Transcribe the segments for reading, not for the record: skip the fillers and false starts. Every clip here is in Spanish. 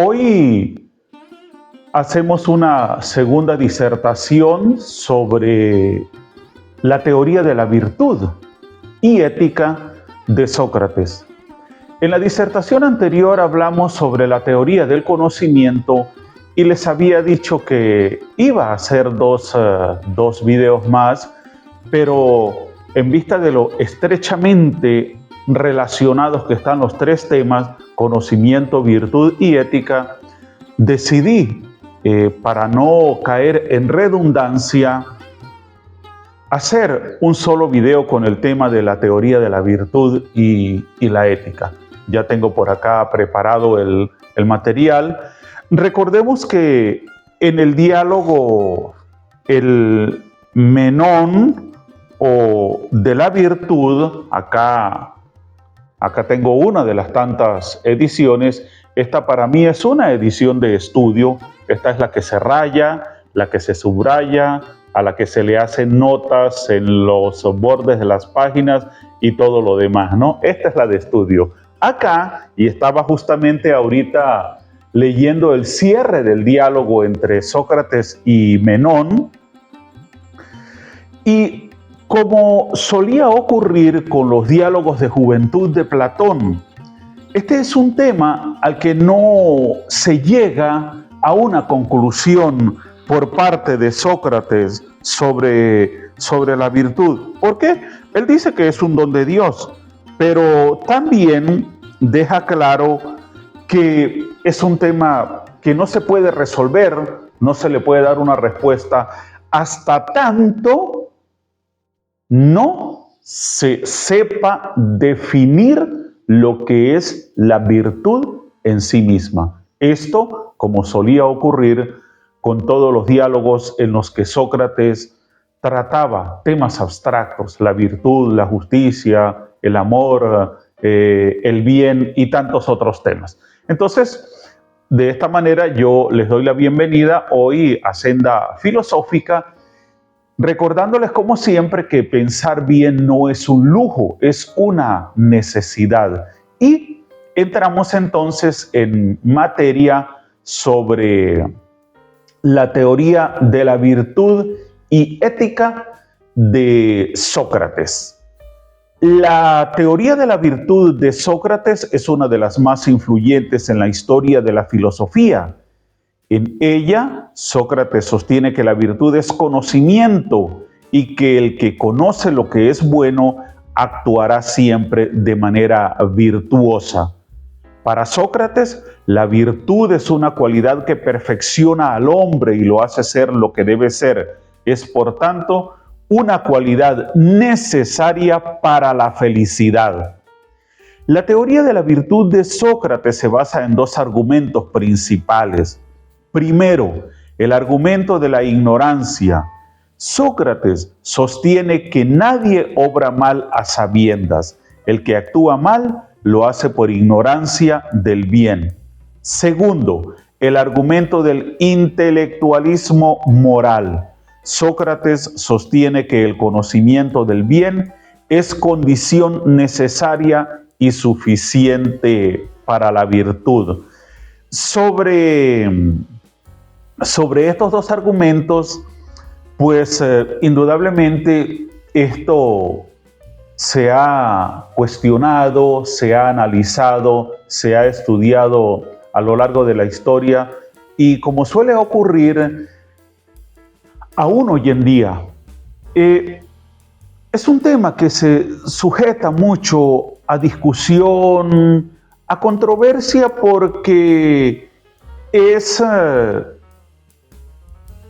Hoy hacemos una segunda disertación sobre la teoría de la virtud y ética de Sócrates. En la disertación anterior hablamos sobre la teoría del conocimiento y les había dicho que iba a hacer dos videos más, pero en vista de lo estrechamente relacionados que están los tres temas, conocimiento, virtud y ética, decidí, para no caer en redundancia, hacer un solo video con el tema de la teoría de la virtud y la ética. Ya tengo por acá preparado el material. Recordemos que en el diálogo, el Menón o de la virtud, acá tengo una de las tantas ediciones. Esta para mí es una edición de estudio. Esta es la que se raya, la que se subraya, a la que se le hacen notas en los bordes de las páginas y todo lo demás, ¿no? Esta es la de estudio. Acá, y estaba justamente ahorita leyendo el cierre del diálogo entre Sócrates y Menón, y como solía ocurrir con los diálogos de juventud de Platón, este es un tema al que no se llega a una conclusión por parte de Sócrates sobre la virtud. ¿Por qué? Él dice que es un don de Dios, pero también deja claro que es un tema que no se puede resolver, no se le puede dar una respuesta hasta tanto no se sepa definir lo que es la virtud en sí misma. Esto, como solía ocurrir con todos los diálogos en los que Sócrates trataba temas abstractos, la virtud, la justicia, el amor, el bien y tantos otros temas. Entonces, de esta manera yo les doy la bienvenida hoy a Senda Filosófica, recordándoles como siempre que pensar bien no es un lujo, es una necesidad. Y entramos entonces en materia sobre la teoría de la virtud y ética de Sócrates. La teoría de la virtud de Sócrates es una de las más influyentes en la historia de la filosofía. En ella, Sócrates sostiene que la virtud es conocimiento y que el que conoce lo que es bueno actuará siempre de manera virtuosa. Para Sócrates, la virtud es una cualidad que perfecciona al hombre y lo hace ser lo que debe ser. Es, por tanto, una cualidad necesaria para la felicidad. La teoría de la virtud de Sócrates se basa en dos argumentos principales. Primero, el argumento de la ignorancia. Sócrates sostiene que nadie obra mal a sabiendas. El que actúa mal lo hace por ignorancia del bien. Segundo, el argumento del intelectualismo moral. Sócrates sostiene que el conocimiento del bien es condición necesaria y suficiente para la virtud. Sobre estos dos argumentos, pues indudablemente esto se ha cuestionado, se ha analizado, se ha estudiado a lo largo de la historia y como suele ocurrir aún hoy en día, es un tema que se sujeta mucho a discusión, a controversia porque es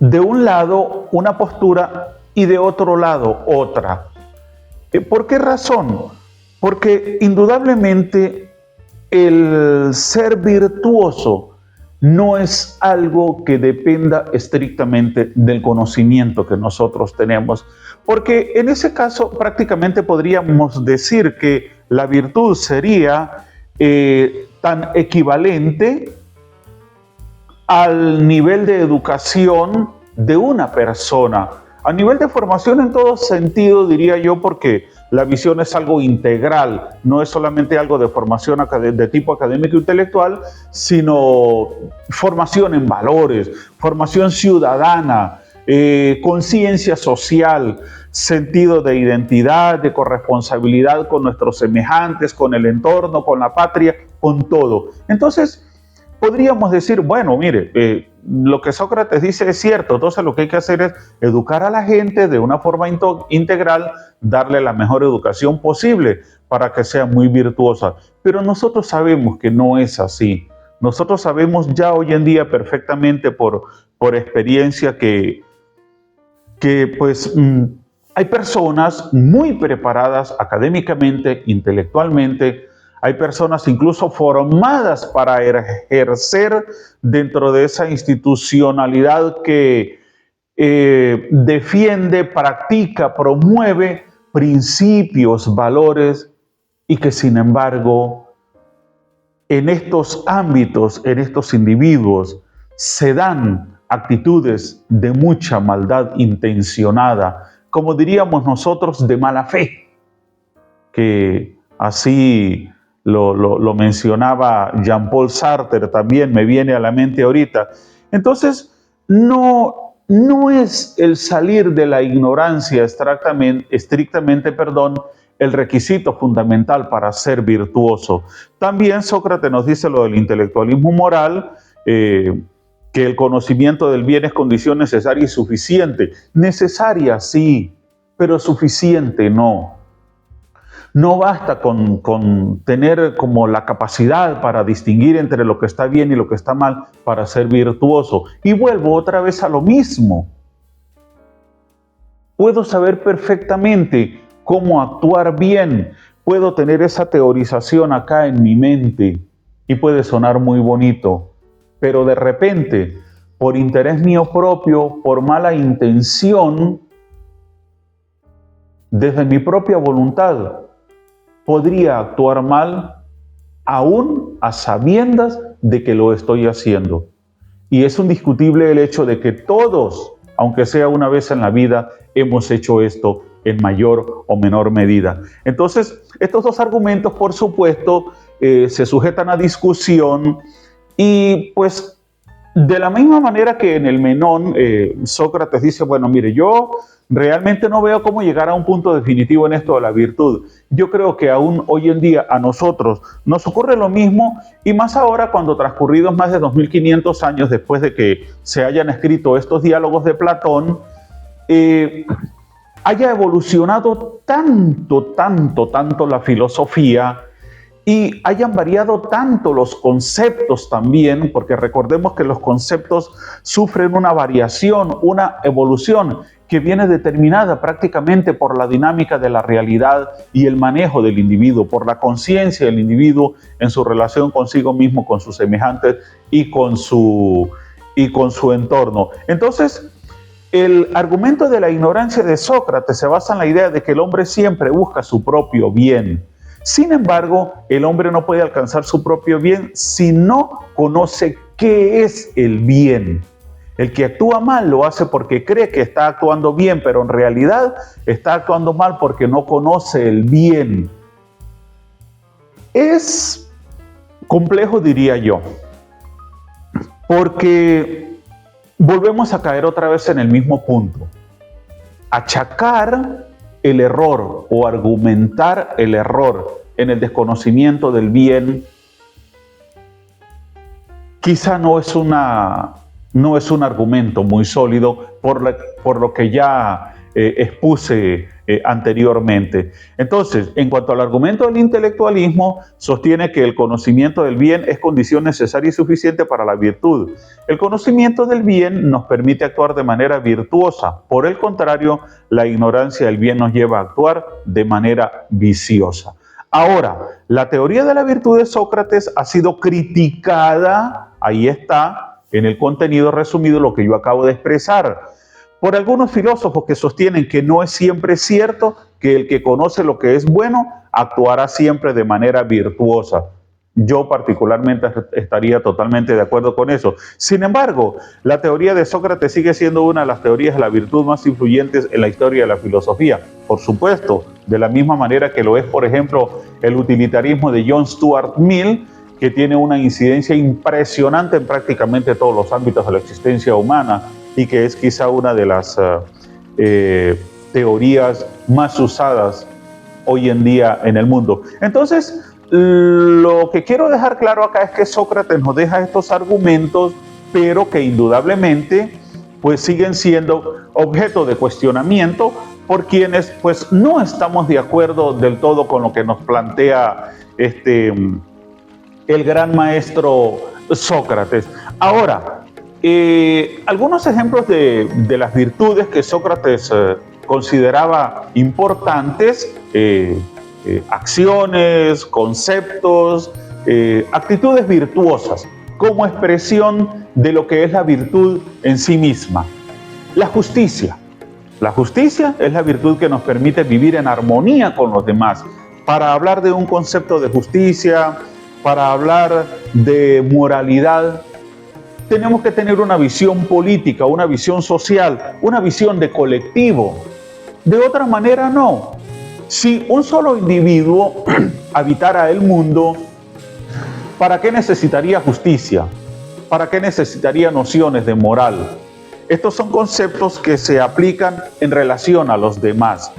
de un lado una postura y de otro lado otra. ¿Por qué razón? Porque indudablemente el ser virtuoso no es algo que dependa estrictamente del conocimiento que nosotros tenemos, porque en ese caso prácticamente podríamos decir que la virtud sería tan equivalente al nivel de educación de una persona, a nivel de formación en todo sentido, diría yo, porque La visión es algo integral, no es solamente algo de formación de tipo académico e intelectual, sino formación en valores, formación ciudadana, conciencia social, sentido de identidad, de corresponsabilidad con nuestros semejantes, con el entorno, con la patria, con todo. Entonces, podríamos decir, bueno, mire, lo que Sócrates dice es cierto, entonces lo que hay que hacer es educar a la gente de una forma integral, darle la mejor educación posible para que sea muy virtuosa. Pero nosotros sabemos que no es así. Nosotros sabemos ya hoy en día perfectamente por experiencia que pues hay personas muy preparadas académicamente, intelectualmente, hay personas incluso formadas para ejercer dentro de esa institucionalidad que defiende, practica, promueve principios, valores y que sin embargo en estos ámbitos, en estos individuos, se dan actitudes de mucha maldad intencionada, como diríamos nosotros, de mala fe, que así lo mencionaba Jean-Paul Sartre, también me viene a la mente ahorita. Entonces, no es el salir de la ignorancia estrictamente, el requisito fundamental para ser virtuoso. También Sócrates nos dice lo del intelectualismo moral, que el conocimiento del bien es condición necesaria y suficiente. Necesaria, sí, pero suficiente no. No basta con tener como la capacidad para distinguir entre lo que está bien y lo que está mal para ser virtuoso. Y vuelvo otra vez a lo mismo. Puedo saber perfectamente cómo actuar bien. Puedo tener esa teorización acá en mi mente y puede sonar muy bonito. Pero de repente, por interés mío propio, por mala intención, desde mi propia voluntad, podría actuar mal aún a sabiendas de que lo estoy haciendo. Y es indiscutible el hecho de que todos, aunque sea una vez en la vida, hemos hecho esto en mayor o menor medida. Entonces, estos dos argumentos, por supuesto, se sujetan a discusión y pues de la misma manera que en el Menón, Sócrates dice, bueno, mire, yo realmente no veo cómo llegar a un punto definitivo en esto de la virtud. Yo creo que aún hoy en día a nosotros nos ocurre lo mismo y más ahora cuando transcurridos más de 2500 años después de que se hayan escrito estos diálogos de Platón, haya evolucionado tanto la filosofía y hayan variado tanto los conceptos también, porque recordemos que los conceptos sufren una variación, una evolución que viene determinada prácticamente por la dinámica de la realidad y el manejo del individuo, por la conciencia del individuo en su relación consigo mismo, con sus semejantes y con su entorno. Entonces, el argumento de la ignorancia de Sócrates se basa en la idea de que el hombre siempre busca su propio bien. Sin embargo, el hombre no puede alcanzar su propio bien si no conoce qué es el bien. El que actúa mal lo hace porque cree que está actuando bien, pero en realidad está actuando mal porque no conoce el bien. Es complejo, diría yo, porque volvemos a caer otra vez en el mismo punto. Achacar el error o argumentar el error en el desconocimiento del bien quizá no es un argumento muy sólido por lo que ya expuse anteriormente. Entonces, en cuanto al argumento del intelectualismo, sostiene que el conocimiento del bien es condición necesaria y suficiente para la virtud. El conocimiento del bien nos permite actuar de manera virtuosa. Por el contrario, la ignorancia del bien nos lleva a actuar de manera viciosa. Ahora, la teoría de la virtud de Sócrates ha sido criticada, ahí está, en el contenido resumido lo que yo acabo de expresar, por algunos filósofos que sostienen que no es siempre cierto que el que conoce lo que es bueno actuará siempre de manera virtuosa. Yo particularmente estaría totalmente de acuerdo con eso. Sin embargo, la teoría de Sócrates sigue siendo una de las teorías de la virtud más influyentes en la historia de la filosofía. Por supuesto, de la misma manera que lo es, por ejemplo, el utilitarismo de John Stuart Mill, que tiene una incidencia impresionante en prácticamente todos los ámbitos de la existencia humana y que es quizá una de las teorías más usadas hoy en día en el mundo. Entonces, lo que quiero dejar claro acá es que Sócrates nos deja estos argumentos, pero que indudablemente pues siguen siendo objeto de cuestionamiento por quienes pues no estamos de acuerdo del todo con lo que nos plantea el gran maestro Sócrates. Ahora, algunos ejemplos de las virtudes que Sócrates consideraba importantes, acciones, conceptos, actitudes virtuosas como expresión de lo que es la virtud en sí misma. La justicia. La justicia es la virtud que nos permite vivir en armonía con los demás. Para hablar de un concepto de justicia, para hablar de moralidad, tenemos que tener una visión política, una visión social, una visión de colectivo. De otra manera, no. Si un solo individuo habitara el mundo, ¿para qué necesitaría justicia? ¿Para qué necesitaría nociones de moral? Estos son conceptos que se aplican en relación a los demás.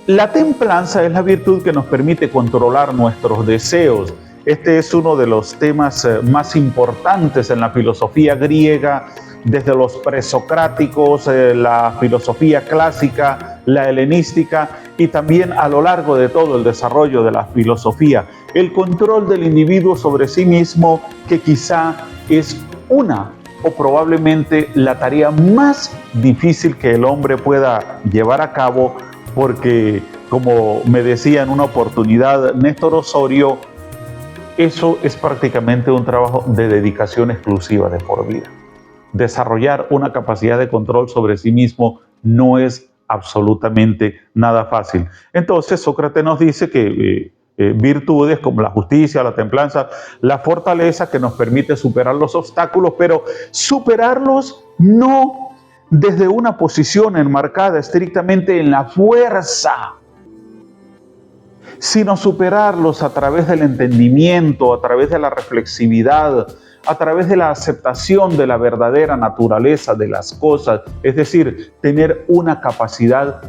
La templanza es la virtud que nos permite controlar nuestros deseos. Este es uno de los temas más importantes en la filosofía griega, desde los presocráticos, la filosofía clásica, la helenística y también a lo largo de todo el desarrollo de la filosofía. El control del individuo sobre sí mismo, que quizá es una o probablemente la tarea más difícil que el hombre pueda llevar a cabo, porque, como me decía en una oportunidad Néstor Osorio, eso es prácticamente un trabajo de dedicación exclusiva de por vida. Desarrollar una capacidad de control sobre sí mismo no es absolutamente nada fácil. Entonces, Sócrates nos dice que virtudes como la justicia, la templanza, la fortaleza que nos permite superar los obstáculos, pero superarlos no desde una posición enmarcada estrictamente en la fuerza, sino superarlos a través del entendimiento, a través de la reflexividad, a través de la aceptación de la verdadera naturaleza de las cosas, es decir, tener una capacidad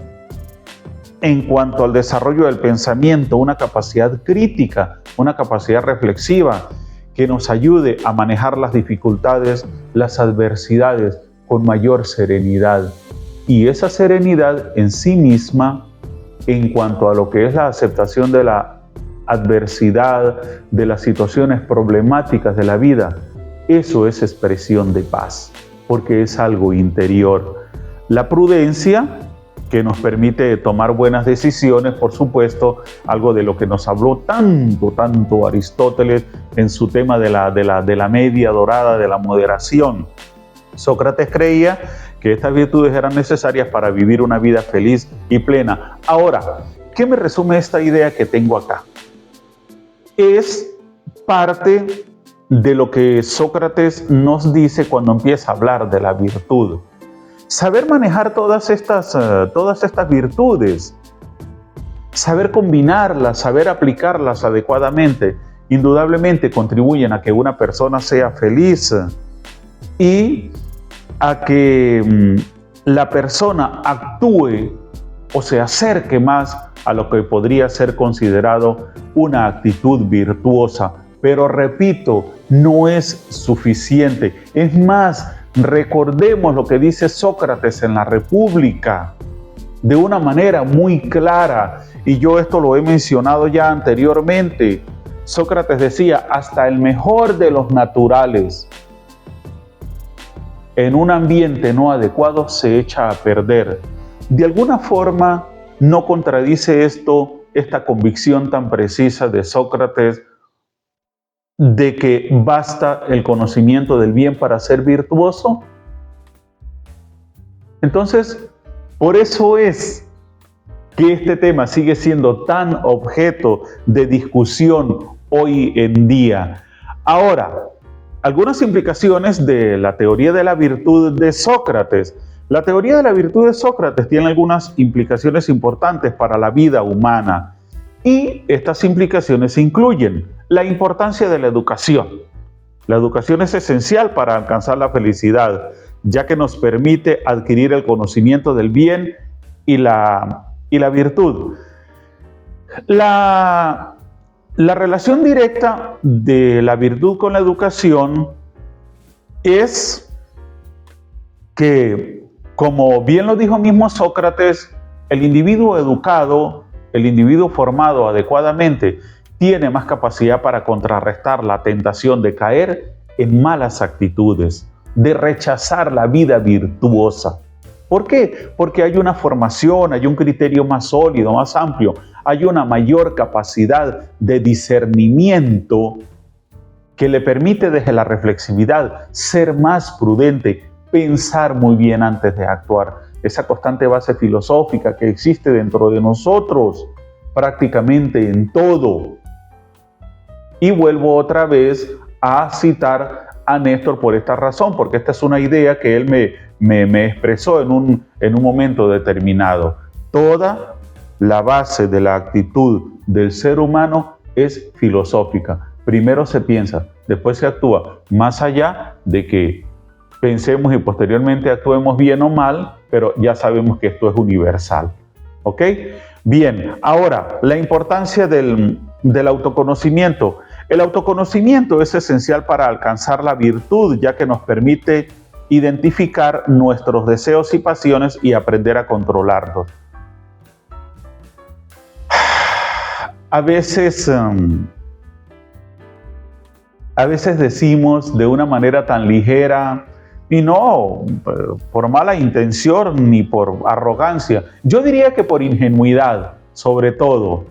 en cuanto al desarrollo del pensamiento, una capacidad crítica, una capacidad reflexiva que nos ayude a manejar las dificultades, las adversidades con mayor serenidad. Y esa serenidad en sí misma, en cuanto a lo que es la aceptación de la adversidad, de las situaciones problemáticas de la vida, eso es expresión de paz, porque es algo interior. La prudencia, que nos permite tomar buenas decisiones, por supuesto, algo de lo que nos habló tanto Aristóteles en su tema de la media dorada, de la moderación. Sócrates creía que estas virtudes eran necesarias para vivir una vida feliz y plena. Ahora, ¿qué me resume esta idea que tengo acá? Es parte de lo que Sócrates nos dice cuando empieza a hablar de la virtud. Saber manejar todas estas virtudes, saber combinarlas, saber aplicarlas adecuadamente, indudablemente contribuyen a que una persona sea feliz y a que la persona actúe o se acerque más a lo que podría ser considerado una actitud virtuosa. Pero repito, no es suficiente. Es más, recordemos lo que dice Sócrates en la República de una manera muy clara, y yo esto lo he mencionado ya anteriormente. Sócrates decía, hasta el mejor de los naturales en un ambiente no adecuado se echa a perder. De alguna forma, ¿no contradice esto esta convicción tan precisa de Sócrates de que basta el conocimiento del bien para ser virtuoso? Entonces, por eso es que este tema sigue siendo tan objeto de discusión hoy en día. Ahora, algunas implicaciones de la teoría de la virtud de Sócrates. La teoría de la virtud de Sócrates tiene algunas implicaciones importantes para la vida humana y estas implicaciones incluyen la importancia de la educación. La educación es esencial para alcanzar la felicidad, ya que nos permite adquirir el conocimiento del bien y la virtud. La relación directa de la virtud con la educación es que, como bien lo dijo mismo Sócrates, el individuo educado, el individuo formado adecuadamente, tiene más capacidad para contrarrestar la tentación de caer en malas actitudes, de rechazar la vida virtuosa. ¿Por qué? Porque hay una formación, hay un criterio más sólido, más amplio, hay una mayor capacidad de discernimiento que le permite desde la reflexividad ser más prudente, pensar muy bien antes de actuar. Esa constante base filosófica que existe dentro de nosotros prácticamente en todo. Y vuelvo otra vez a citar a Néstor por esta razón, porque esta es una idea que él me expresó en un momento determinado. Toda la base de la actitud del ser humano es filosófica. Primero se piensa, después se actúa, más allá de que pensemos y posteriormente actuemos bien o mal, pero ya sabemos que esto es universal. ¿Ok? Bien, ahora, la importancia del autoconocimiento. El autoconocimiento es esencial para alcanzar la virtud, ya que nos permite identificar nuestros deseos y pasiones y aprender a controlarlos. A veces decimos de una manera tan ligera, y no por mala intención ni por arrogancia, yo diría que por ingenuidad, sobre todo,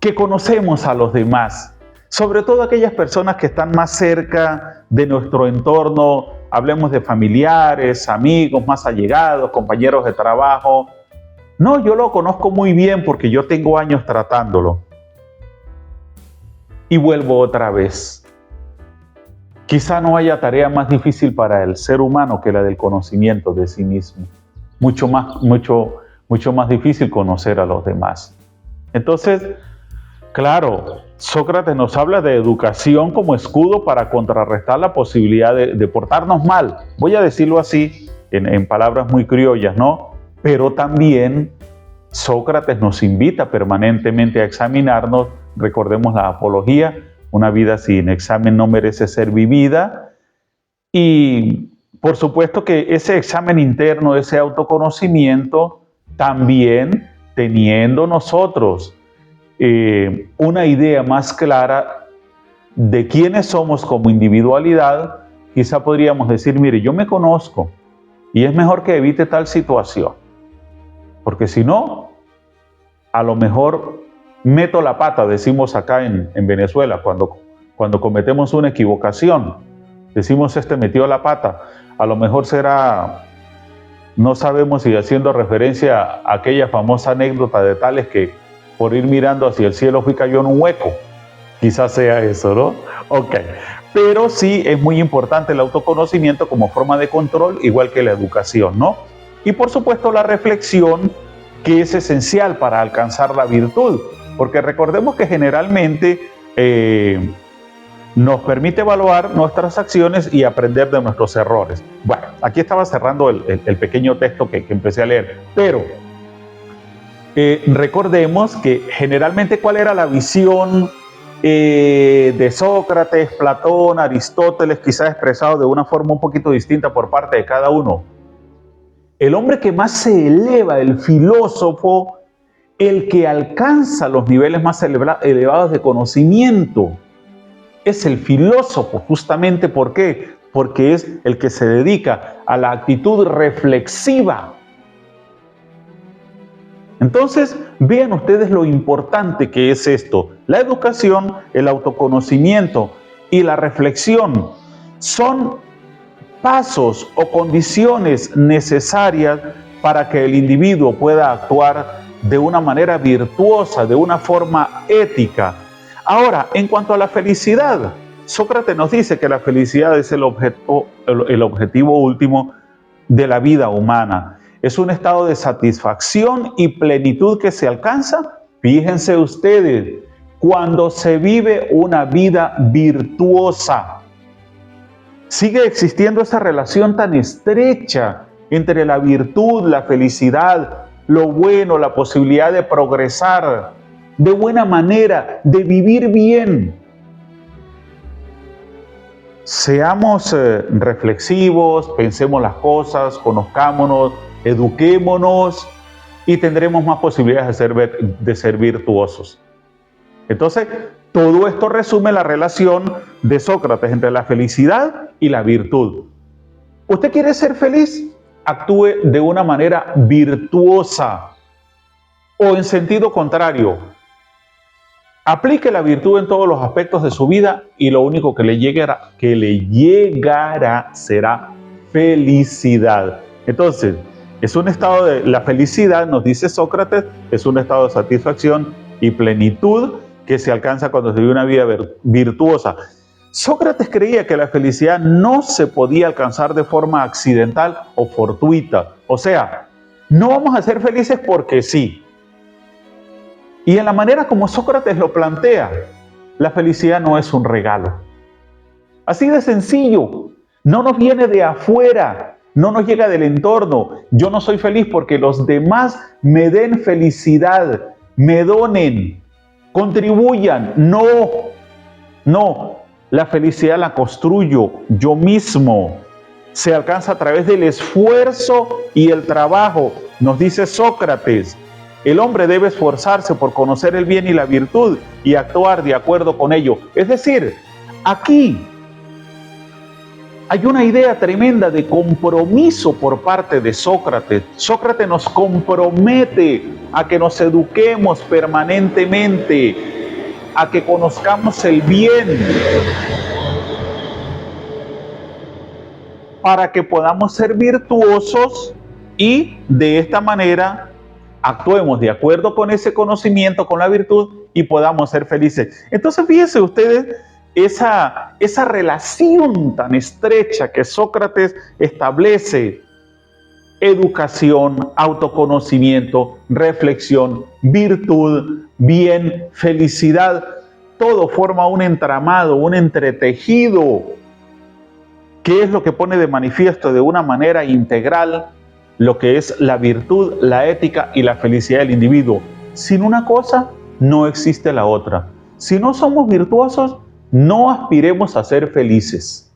que conocemos a los demás, sobre todo aquellas personas que están más cerca de nuestro entorno, hablemos de familiares, amigos más allegados, compañeros de trabajo. No, yo lo conozco muy bien porque yo tengo años tratándolo. Y vuelvo otra vez. Quizá no haya tarea más difícil para el ser humano que la del conocimiento de sí mismo. Mucho más difícil conocer a los demás. Entonces, claro, Sócrates nos habla de educación como escudo para contrarrestar la posibilidad de portarnos mal. Voy a decirlo así, en palabras muy criollas, ¿no? Pero también Sócrates nos invita permanentemente a examinarnos. Recordemos la apología, una vida sin examen no merece ser vivida. Y por supuesto que ese examen interno, ese autoconocimiento, también teniendo nosotros una idea más clara de quiénes somos como individualidad, quizá podríamos decir, mire, yo me conozco y es mejor que evite tal situación, porque si no, a lo mejor meto la pata, decimos acá en Venezuela, cuando cometemos una equivocación, decimos metió la pata, a lo mejor será, no sabemos si haciendo referencia a aquella famosa anécdota de Tales que por ir mirando hacia el cielo fui cayó en un hueco. Quizás sea eso, ¿no? Ok. Pero sí es muy importante el autoconocimiento como forma de control, igual que la educación, ¿no? Y por supuesto la reflexión, que es esencial para alcanzar la virtud, porque recordemos que generalmente nos permite evaluar nuestras acciones y aprender de nuestros errores. Bueno, aquí estaba cerrando el pequeño texto que empecé a leer, pero recordemos que generalmente ¿cuál era la visión de Sócrates, Platón, Aristóteles, quizás expresado de una forma un poquito distinta por parte de cada uno? El hombre que más se eleva, el filósofo, el que alcanza los niveles más elevados de conocimiento, es el filósofo. Justamente ¿por qué? Porque es el que se dedica a la actitud reflexiva. Entonces, vean ustedes lo importante que es esto. La educación, el autoconocimiento y la reflexión son pasos o condiciones necesarias para que el individuo pueda actuar de una manera virtuosa, de una forma ética. Ahora, en cuanto a la felicidad, Sócrates nos dice que la felicidad es el objetivo último de la vida humana. Es un estado de satisfacción y plenitud que se alcanza, fíjense ustedes, cuando se vive una vida virtuosa. Sigue existiendo esa relación tan estrecha entre la virtud, la felicidad, lo bueno, la posibilidad de progresar de buena manera, de vivir bien. Seamos reflexivos, pensemos las cosas, conozcámonos, eduquémonos y tendremos más posibilidades de ser virtuosos. Entonces, todo esto resume la relación de Sócrates entre la felicidad y la virtud. ¿Usted quiere ser feliz? Actúe de una manera virtuosa. O en sentido contrario, aplique la virtud en todos los aspectos de su vida y lo único que le llegará será felicidad. Entonces, es un estado de la felicidad, nos dice Sócrates, es un estado de satisfacción y plenitud que se alcanza cuando se vive una vida virtuosa. Sócrates creía que la felicidad no se podía alcanzar de forma accidental o fortuita. O sea, no vamos a ser felices porque sí. Y en la manera como Sócrates lo plantea, la felicidad no es un regalo. Así de sencillo, no nos viene de afuera, no nos llega del entorno. Yo no soy feliz porque los demás me den felicidad, me donen, contribuyan. No, la felicidad la construyo yo mismo. Se alcanza a través del esfuerzo y el trabajo, nos dice Sócrates. El hombre debe esforzarse por conocer el bien y la virtud y actuar de acuerdo con ello. Es decir, aquí hay una idea tremenda de compromiso por parte de Sócrates. Sócrates nos compromete a que nos eduquemos permanentemente, a que conozcamos el bien, para que podamos ser virtuosos y de esta manera actuemos de acuerdo con ese conocimiento, con la virtud y podamos ser felices. Entonces fíjense ustedes esa relación tan estrecha que Sócrates establece: educación, autoconocimiento, reflexión, virtud, bien, felicidad. Todo forma un entramado, un entretejido, que es lo que pone de manifiesto de una manera integral lo que es la virtud, la ética y la felicidad del individuo. Sin una cosa, no existe la otra. Si no somos virtuosos, no aspiremos a ser felices.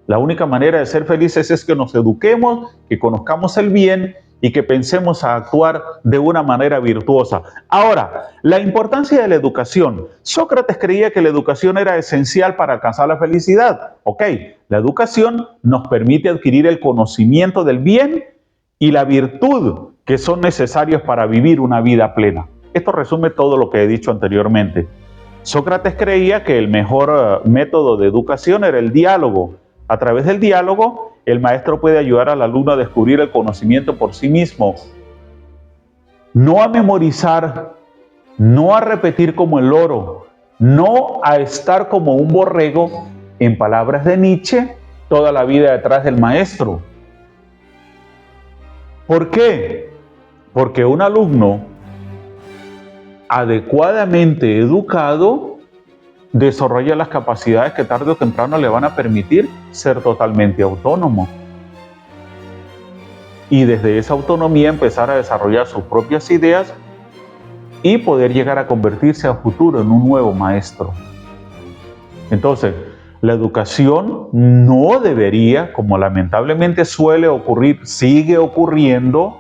La única manera de ser felices es que nos eduquemos, que conozcamos el bien y que pensemos a actuar de una manera virtuosa. Ahora, la importancia de la educación. Sócrates creía que la educación era esencial para alcanzar la felicidad. Ok, la educación nos permite adquirir el conocimiento del bien y la virtud que son necesarios para vivir una vida plena. Esto resume todo lo que he dicho anteriormente. Sócrates creía que el mejor método de educación era el diálogo. A través del diálogo, el maestro puede ayudar al alumno a descubrir el conocimiento por sí mismo. No a memorizar, no a repetir como el loro, no a estar como un borrego, en palabras de Nietzsche, toda la vida detrás del maestro. ¿Por qué? Porque un alumno adecuadamente educado desarrolla las capacidades que tarde o temprano le van a permitir ser totalmente autónomo. Y desde esa autonomía empezar a desarrollar sus propias ideas y poder llegar a convertirse a futuro en un nuevo maestro. Entonces, la educación no debería, como lamentablemente suele ocurrir, sigue ocurriendo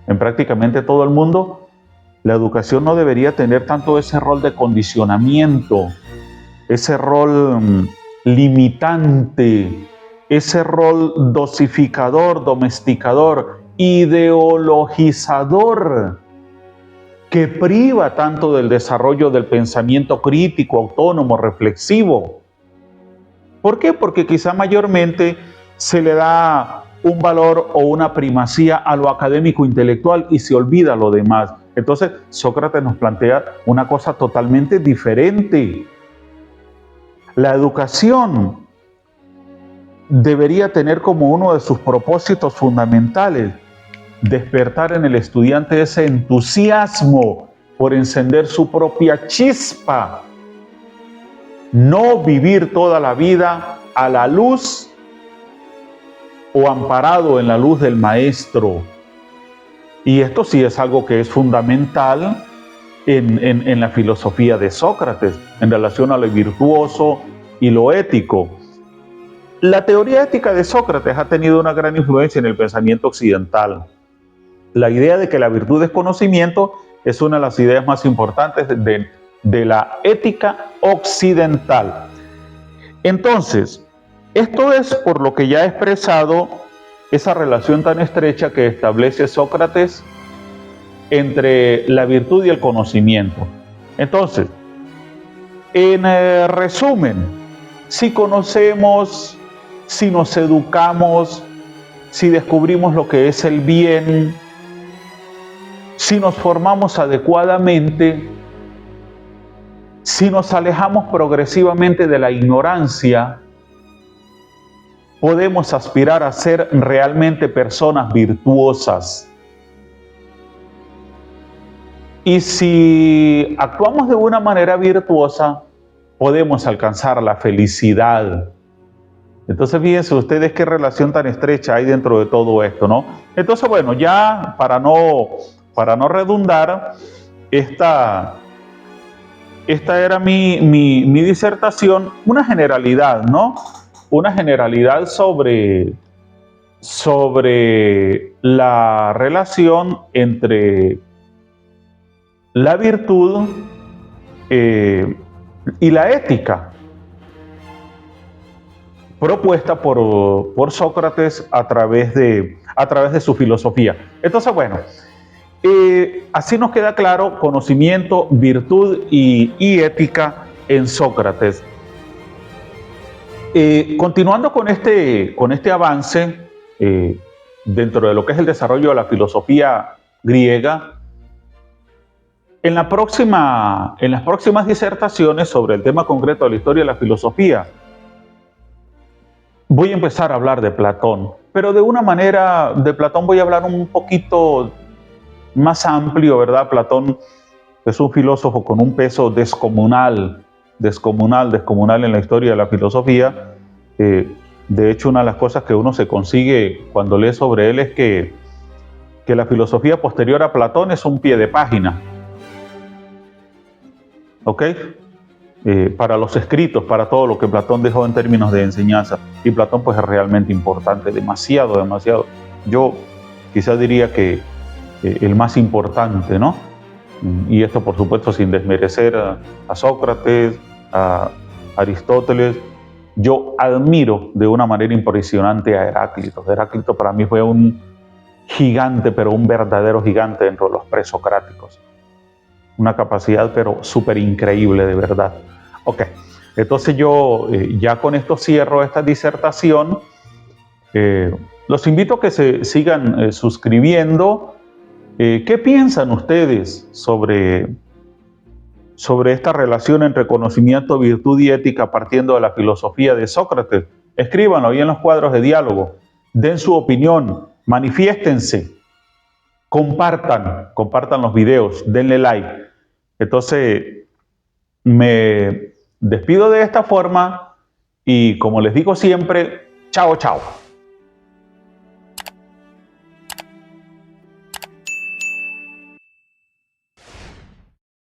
en prácticamente todo el mundo, la educación no debería tener tanto ese rol de condicionamiento, ese rol limitante, ese rol dosificador, domesticador, ideologizador, que priva tanto del desarrollo del pensamiento crítico, autónomo, reflexivo. ¿Por qué? Porque quizá mayormente se le da un valor o una primacía a lo académico intelectual y se olvida lo demás. Entonces, Sócrates nos plantea una cosa totalmente diferente. La educación debería tener como uno de sus propósitos fundamentales despertar en el estudiante ese entusiasmo por encender su propia chispa. No vivir toda la vida a la luz o amparado en la luz del maestro. Y esto sí es algo que es fundamental en la filosofía de Sócrates, en relación a lo virtuoso y lo ético. La teoría ética de Sócrates ha tenido una gran influencia en el pensamiento occidental. La idea de que la virtud es conocimiento es una de las ideas más importantes de la ética occidental. Entonces, esto es por lo que ya he expresado esa relación tan estrecha que establece Sócrates entre la virtud y el conocimiento. Entonces, en resumen, si conocemos, si nos educamos, si descubrimos lo que es el bien, si nos formamos adecuadamente, si nos alejamos progresivamente de la ignorancia, podemos aspirar a ser realmente personas virtuosas. Y si actuamos de una manera virtuosa, podemos alcanzar la felicidad. Entonces, fíjense ustedes qué relación tan estrecha hay dentro de todo esto, ¿no? Entonces, bueno, ya para no redundar, esta era mi disertación, una generalidad, ¿no? Una generalidad sobre la relación entre la virtud y la ética, propuesta por Sócrates a través de su filosofía. Entonces, bueno, así nos queda claro conocimiento, virtud y ética en Sócrates. Continuando con este avance dentro de lo que es el desarrollo de la filosofía griega, en las próximas disertaciones sobre el tema concreto de la historia de la filosofía, voy a empezar a hablar de Platón, pero de Platón voy a hablar un poquito más amplio, ¿verdad? Platón es un filósofo con un peso descomunal en la historia de la filosofía. De hecho, una de las cosas que uno se consigue cuando lee sobre él es que la filosofía posterior a Platón es un pie de página. ¿Ok? Para los escritos, para todo lo que Platón dejó en términos de enseñanza. Y Platón pues es realmente importante, demasiado. Yo quizás diría que el más importante, ¿no? Y esto por supuesto sin desmerecer a Sócrates, a Aristóteles. Yo admiro de una manera impresionante a Heráclito. Heráclito para mí fue un gigante, pero un verdadero gigante dentro de los presocráticos. Una capacidad pero súper increíble, de verdad. Ok, entonces yo ya con esto cierro esta disertación. Los invito a que se sigan suscribiendo. ¿Qué piensan ustedes sobre esta relación entre conocimiento, virtud y ética partiendo de la filosofía de Sócrates? Escríbanlo ahí en los cuadros de diálogo. Den su opinión, manifiéstense, compartan los videos, denle like. Entonces, me despido de esta forma y como les digo siempre, chao, chao.